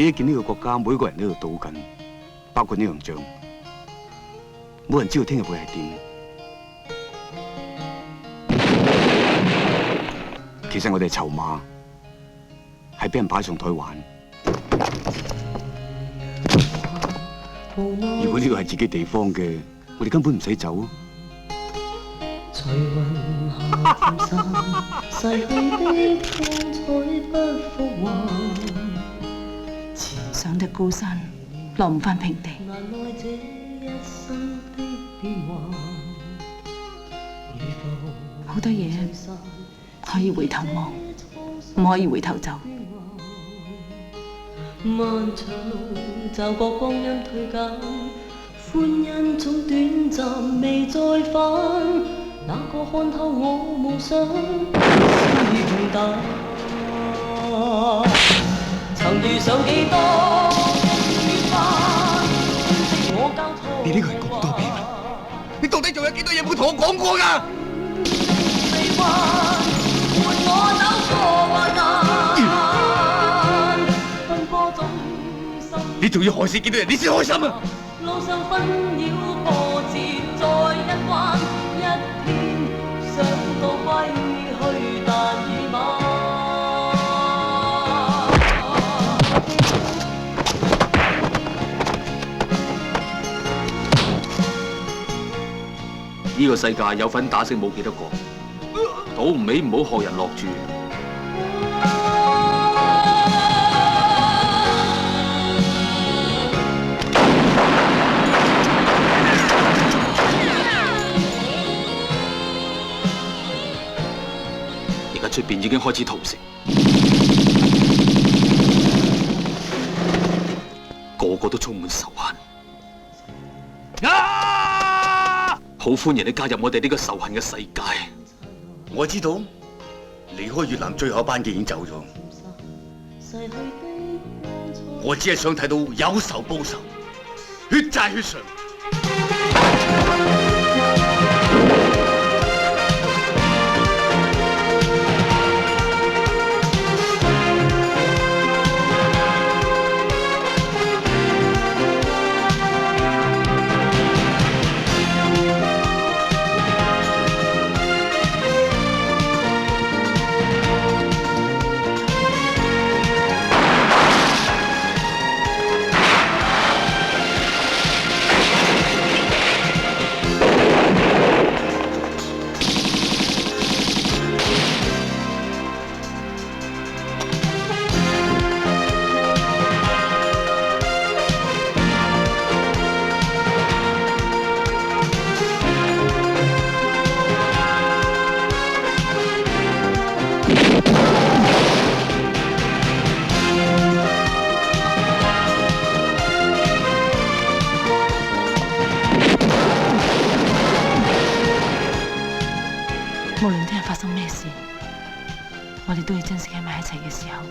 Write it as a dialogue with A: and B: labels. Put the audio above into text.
A: 你見呢個國家每個人都喺度賭緊，包括呢樣仗，冇人知道聽日會係點。其實我哋籌碼係俾人擺上台玩。如果呢個係自己地方嘅，我哋根本唔使走。隨雲下漸散，逝去的光彩不復還。
B: 前上的高山，落唔返平地。好多嘢可以回頭望，唔可以回頭走。
C: 漫長路，驟覺光陰退減，歡欣總短暫，未再返。哪個看透我夢想，是平淡。曾遇上幾多雨花，我交託。
A: 你呢個人咁多變啊！你到底仲有幾多嘢冇同我講過㗎？你仲要何時見到人，你先開心啊！
C: 路上紛擾波折，再一彎一天，想到歸去，但已晚。
D: 呢個世界有份打勝冇幾多個，賭唔起唔好學人落注。而家出邊已經開始屠城，個個都充滿仇恨。好歡迎你加入我哋呢個仇恨嘅世界。
A: 我知道離開越南最後一班嘅已經走咗，我只係想睇到有仇報仇，血債血償。
B: 無論聽日發生咩事，我哋都要珍惜喺埋一齊嘅時候。